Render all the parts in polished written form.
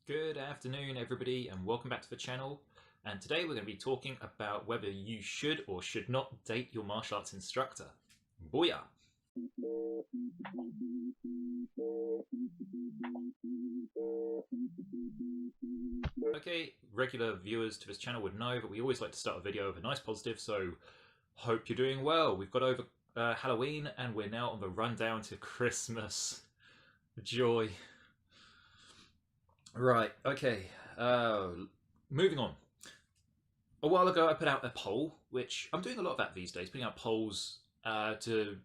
Good afternoon everybody and welcome back to the channel, and today we're going to be talking about whether you should or should not date your martial arts instructor. Booyah! Okay, regular viewers to this channel would know that we always like to start a video with a nice positive, so hope you're doing well. We've got over Halloween and we're now on the rundown to Christmas. Joy. Right, okay, moving on. A while ago I put out a poll, which I'm doing a lot of that these days, putting out polls to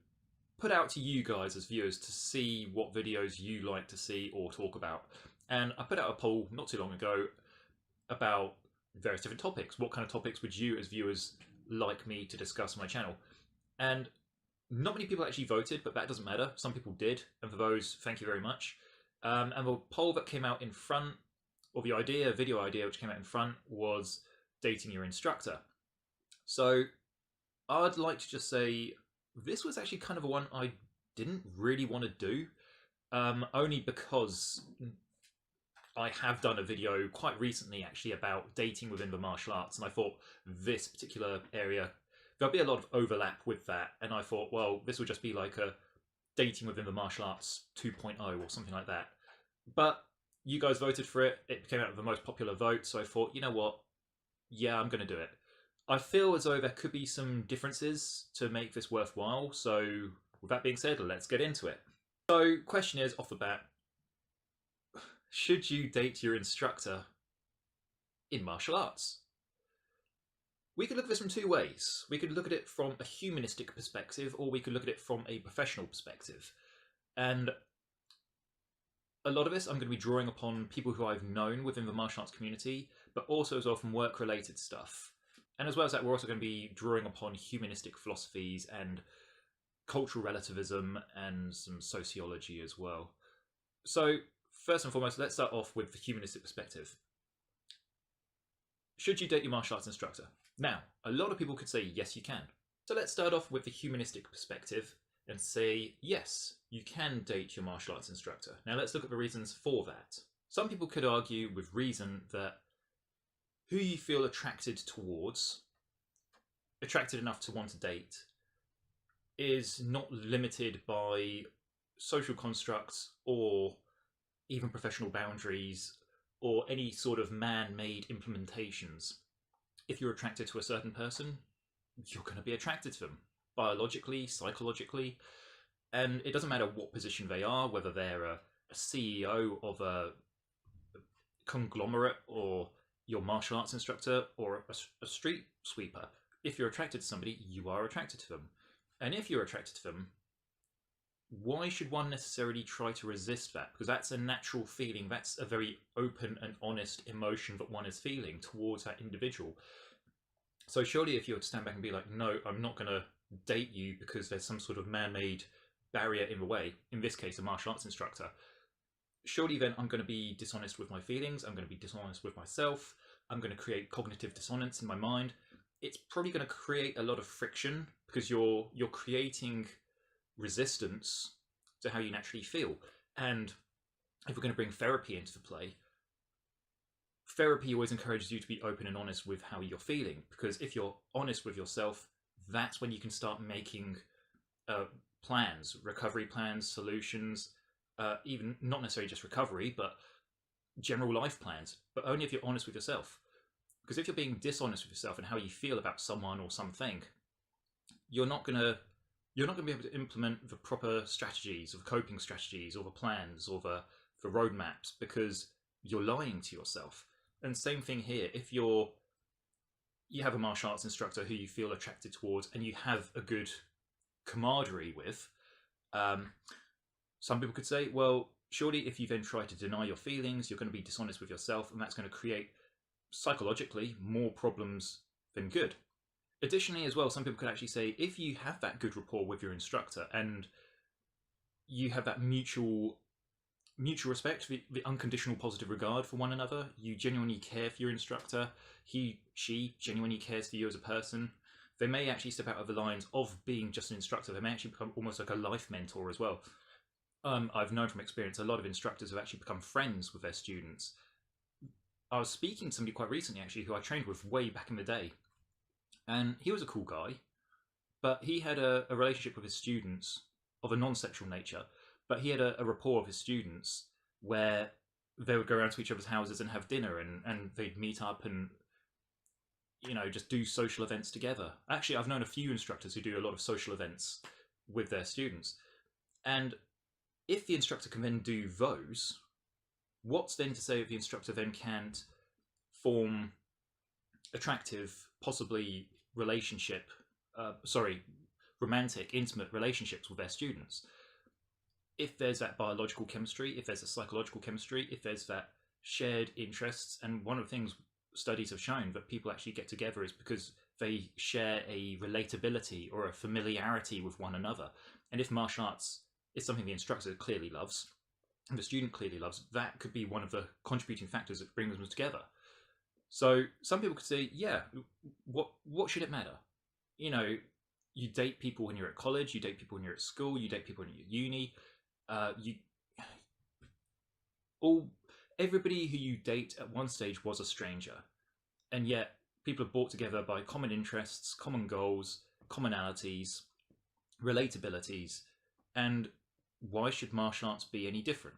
put out to you guys as viewers to see what videos you like to see or talk about. And I put out a poll not too long ago about various different topics. What kind of topics would you as viewers like me to discuss on my channel? And not many people actually voted, but that doesn't matter. Some people did, and for those, thank you very much. And the poll that came out in front, or the video idea which came out in front, was dating your instructor. So I'd like to just say this was actually kind of a one I didn't really want to do, only because I have done a video quite recently actually about dating within the martial arts, and I thought this particular area, there'll be a lot of overlap with that, and I thought, well, this would just be like a dating within the martial arts 2.0 or something like that. But you guys voted for it. It came out with the most popular vote, so I thought, you know what? Yeah, I'm going to do it. I feel as though there could be some differences to make this worthwhile, so with that being said, let's get into it. So, question is, off the bat, should you date your instructor in martial arts? We could look at this from two ways. We could look at it from a humanistic perspective, or we could look at it from a professional perspective. And a lot of this I'm going to be drawing upon people who I've known within the martial arts community, but also as well from work-related stuff. And as well as that, we're also going to be drawing upon humanistic philosophies and cultural relativism and some sociology as well. So first and foremost, let's start off with the humanistic perspective. Should you date your martial arts instructor? Now, a lot of people could say, yes, you can. So let's start off with the humanistic perspective and say, yes, you can date your martial arts instructor. Now let's look at the reasons for that. Some people could argue with reason that who you feel attracted towards, attracted enough to want to date, is not limited by social constructs or even professional boundaries or any sort of man-made implementations. If you're attracted to a certain person, you're going to be attracted to them, biologically, psychologically, and it doesn't matter what position they are, whether they're a CEO of a conglomerate or your martial arts instructor or a street sweeper. If you're attracted to somebody, you are attracted to them. And if you're attracted to them, why should one necessarily try to resist that? Because that's a natural feeling. That's a very open and honest emotion that one is feeling towards that individual. So surely if you were to stand back and be like, no, I'm not going to date you because there's some sort of man-made barrier in the way, in this case a martial arts instructor, surely then I'm going to be dishonest with my feelings, I'm going to be dishonest with myself, I'm going to create cognitive dissonance in my mind. It's probably going to create a lot of friction because you're creating resistance to how you naturally feel. And if we're going to bring therapy into the play, therapy always encourages you to be open and honest with how you're feeling, because if you're honest with yourself, that's when you can start making plans, recovery plans, solutions, even not necessarily just recovery, but general life plans, but only if you're honest with yourself. Because if you're being dishonest with yourself and how you feel about someone or something, you're not going to be able to implement the proper strategies, or the coping strategies, or the plans, or the roadmaps, because you're lying to yourself. And same thing here. If you have a martial arts instructor who you feel attracted towards and you have a good camaraderie with, some people could say, well, surely if you then try to deny your feelings, you're going to be dishonest with yourself, and that's going to create psychologically more problems than good. Additionally as well, some people could actually say, if you have that good rapport with your instructor and you have that mutual respect, the unconditional positive regard for one another, you genuinely care for your instructor, she genuinely cares for you as a person, they may actually step out of the lines of being just an instructor. They may actually become almost like a life mentor as well. I've known from experience a lot of instructors have actually become friends with their students, I was speaking to somebody quite recently, actually, who I trained with way back in the day. And he was a cool guy, but he had a relationship with his students of a non-sexual nature. But he had a rapport with his students where they would go around to each other's houses and have dinner, and they'd meet up and, you know, just do social events together. Actually, I've known a few instructors who do a lot of social events with their students. And if the instructor can then do those, what's then to say that the instructor then can't form attractive, possibly romantic, intimate relationships with their students? If there's that biological chemistry, if there's a psychological chemistry, if there's that shared interests, and one of the things studies have shown that people actually get together is because they share a relatability or a familiarity with one another. And if martial arts is something the instructor clearly loves, and the student clearly loves, that could be one of the contributing factors that brings them together. So some people could say, yeah, what should it matter? You know, you date people when you're at college, you date people when you're at school, you date people when you're at uni. Everybody who you date at one stage was a stranger, and yet people are brought together by common interests, common goals, commonalities, relatabilities, and why should martial arts be any different?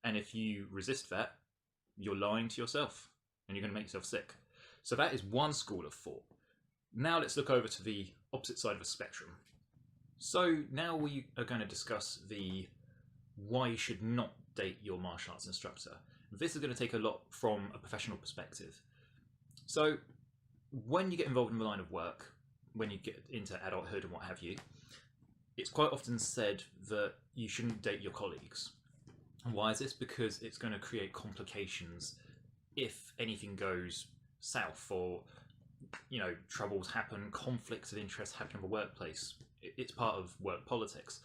And if you resist that, you're lying to yourself, and you're going to make yourself sick. So that is one school of thought. Now let's look over to the opposite side of the spectrum. So now we are going to discuss the why you should not date your martial arts instructor. This is going to take a lot from a professional perspective. So when you get involved in the line of work, when you get into adulthood and what have you, it's quite often said that you shouldn't date your colleagues. And why is this? Because it's going to create complications if anything goes south, or, you know, troubles happen, conflicts of interest happen in the workplace. It's part of work politics.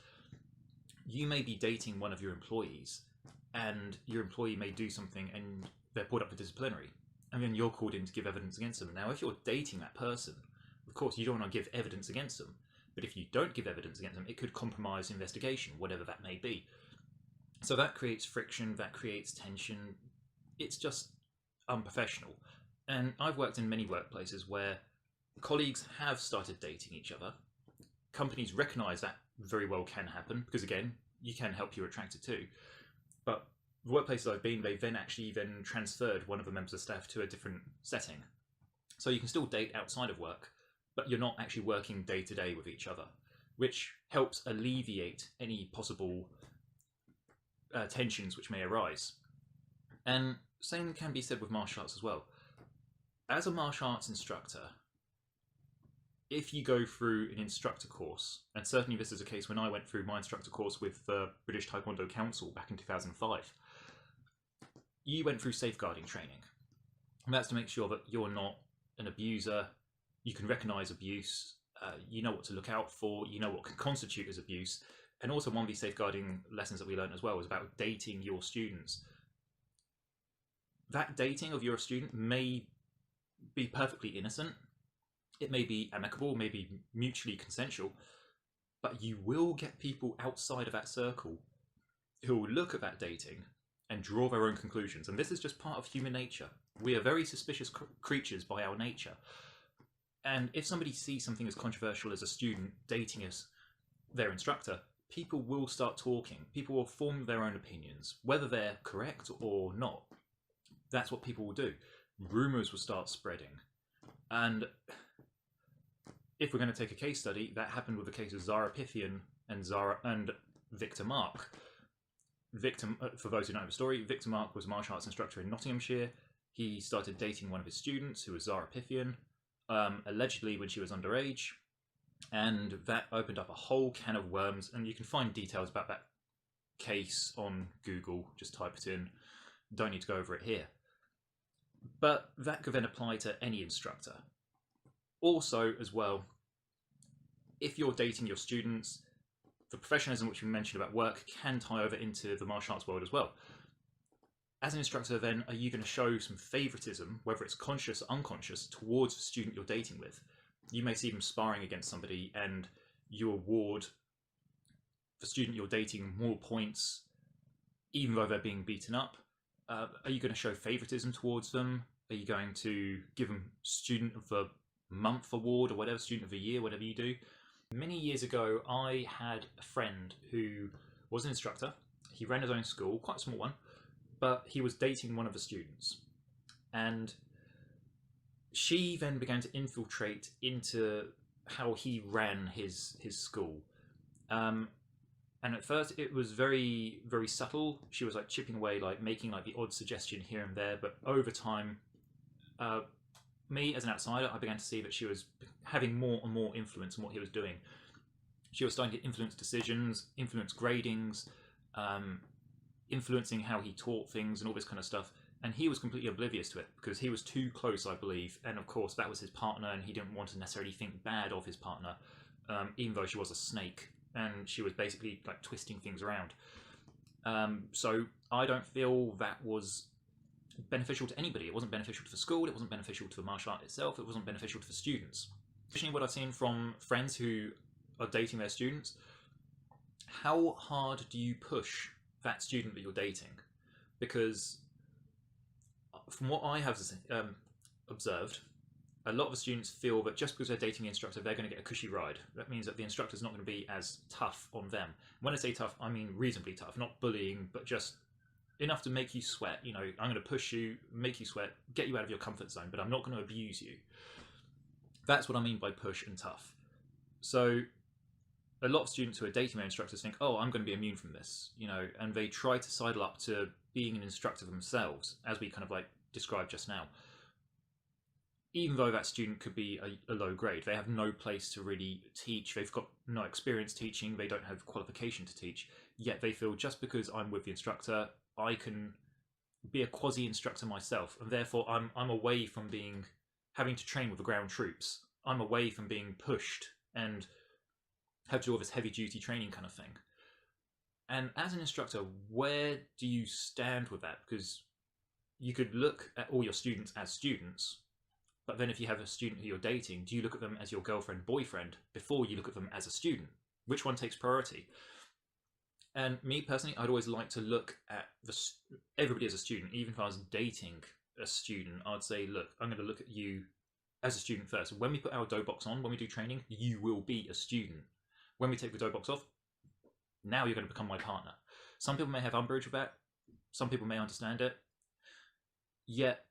You may be dating one of your employees, and your employee may do something and they're pulled up for disciplinary, and then you're called in to give evidence against them. Now, if you're dating that person, of course, you don't want to give evidence against them. But if you don't give evidence against them, it could compromise the investigation, whatever that may be. So that creates friction, that creates tension. It's just unprofessional. And I've worked in many workplaces where colleagues have started dating each other. Companies recognise that very well can happen, because again, you can help you're attracted to. But the workplaces I've been, they've then transferred one of the members of staff to a different setting. So you can still date outside of work, but you're not actually working day to day with each other, which helps alleviate any possible tensions which may arise. And same can be said with martial arts as well. As a martial arts instructor, if you go through an instructor course, and certainly this is a case when I went through my instructor course with the British Taekwondo Council back in 2005, you went through safeguarding training. And that's to make sure that you're not an abuser, you can recognise abuse, you know what to look out for, you know what can constitute as abuse. And also one of these safeguarding lessons that we learned as well was about dating your students. That dating of your student may be perfectly innocent, it may be amicable, maybe mutually consensual, but you will get people outside of that circle who will look at that dating and draw their own conclusions. And this is just part of human nature. We are very suspicious creatures by our nature. And if somebody sees something as controversial as a student dating their instructor, people will start talking. People will form their own opinions, whether they're correct or not. That's what people will do. Rumours will start spreading. And if we're going to take a case study, that happened with the case of Zara Pythian and Victor Mark. Victor, for those who don't know the story, Victor Mark was a martial arts instructor in Nottinghamshire. He started dating one of his students, who was Zara Pythian, allegedly when she was underage, and that opened up a whole can of worms. And you can find details about that case on Google. Just type it in. Don't need to go over it here. But that could then apply to any instructor. Also, as well, if you're dating your students, the professionalism which we mentioned about work can tie over into the martial arts world as well. As an instructor, then, are you going to show some favouritism, whether it's conscious or unconscious, towards the student you're dating with? You may see them sparring against somebody and you award the student you're dating more points, even though they're being beaten up. Are you going to show favoritism towards them? Are you going to give them Student of the Month award or whatever, Student of the Year, whatever you do? Many years ago, I had a friend who was an instructor. He ran his own school, quite a small one, but he was dating one of the students. And she then began to infiltrate into how he ran his school. And at first it was very, very subtle. She was like chipping away, like making like the odd suggestion here and there. But over time, me as an outsider, I began to see that she was having more and more influence on what he was doing. She was starting to influence decisions, influence gradings, influencing how he taught things and all this kind of stuff. And he was completely oblivious to it because he was too close, I believe. And of course, that was his partner, and he didn't want to necessarily think bad of his partner, even though she was a snake and she was basically like twisting things around. So I don't feel that was beneficial to anybody. It wasn't beneficial to the school, it wasn't beneficial to the martial art itself, it wasn't beneficial to the students. Especially what I've seen from friends who are dating their students, how hard do you push that student that you're dating? Because from what I have observed, a lot of the students feel that just because they're dating the instructor, they're going to get a cushy ride. That means that the instructor's not going to be as tough on them. When I say tough, I mean reasonably tough, not bullying, but just enough to make you sweat. You know, I'm going to push you, make you sweat, get you out of your comfort zone, but I'm not going to abuse you. That's what I mean by push and tough. So a lot of students who are dating their instructors think, oh, I'm going to be immune from this, you know, and they try to sidle up to being an instructor themselves, as we kind of like described just now. Even though that student could be a low grade, they have no place to really teach, they've got no experience teaching, they don't have qualification to teach, yet they feel just because I'm with the instructor, I can be a quasi-instructor myself, and therefore I'm away from having to train with the ground troops. I'm away from being pushed and have to do all this heavy-duty training kind of thing. And as an instructor, where do you stand with that? Because you could look at all your students as students, but then if you have a student who you're dating, do you look at them as your girlfriend, boyfriend, before you look at them as a student? Which one takes priority? And me personally, I'd always like to look at everybody as a student. Even if I was dating a student, I'd say, look, I'm going to look at you as a student first. When we put our dough box on, when we do training, you will be a student. When we take the dough box off, now you're going to become my partner. Some people may have umbrage with that. Some people may understand it. Yet,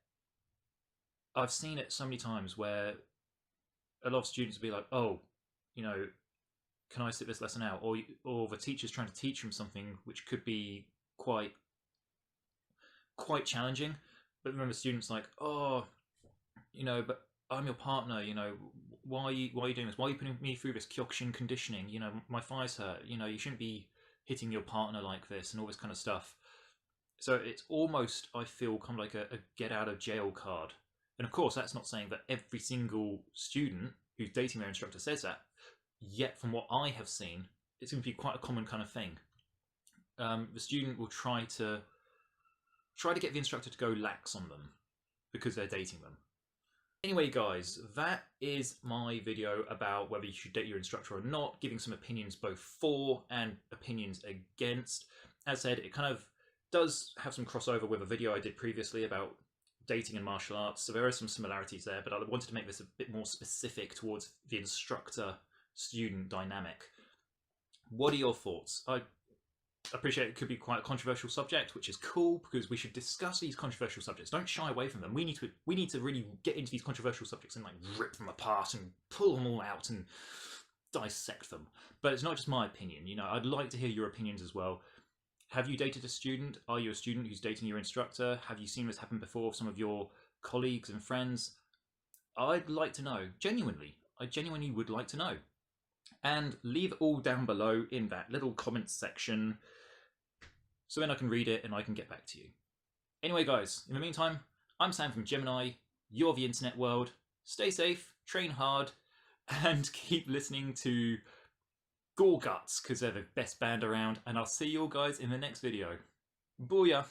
I've seen it so many times where a lot of students will be like, oh, you know, can I sit this lesson out? Or the teacher's trying to teach them something which could be quite challenging. But then the student's like, oh, you know, but I'm your partner, you know, why are you doing this? Why are you putting me through this Kyokushin conditioning? You know, my thighs hurt, you know, you shouldn't be hitting your partner like this and all this kind of stuff. So it's almost, I feel, kind of like a get out of jail card. And of course, that's not saying that every single student who's dating their instructor says that. Yet, from what I have seen, it's going to be quite a common kind of thing. The student will try to get the instructor to go lax on them because they're dating them. Anyway, guys, that is my video about whether you should date your instructor or not, giving some opinions both for and opinions against. As said, it kind of does have some crossover with a video I did previously about dating and martial arts, so there are some similarities there, but I wanted to make this a bit more specific towards the instructor-student dynamic. What are your thoughts? I appreciate it could be quite a controversial subject, which is cool because we should discuss these controversial subjects. Don't shy away from them. We need to really get into these controversial subjects and like rip them apart and pull them all out and dissect them. But it's not just my opinion, you know, I'd like to hear your opinions as well. Have you dated a student? Are you a student who's dating your instructor? Have you seen this happen before with some of your colleagues and friends? I'd like to know, genuinely. I genuinely would like to know. And leave it all down below in that little comments section so then I can read it and I can get back to you. Anyway, guys, in the meantime, I'm Sam from Gemini. You're the internet world. Stay safe, train hard, and keep listening to Gore Guts, because they're the best band around, and I'll see you all guys in the next video. Booyah!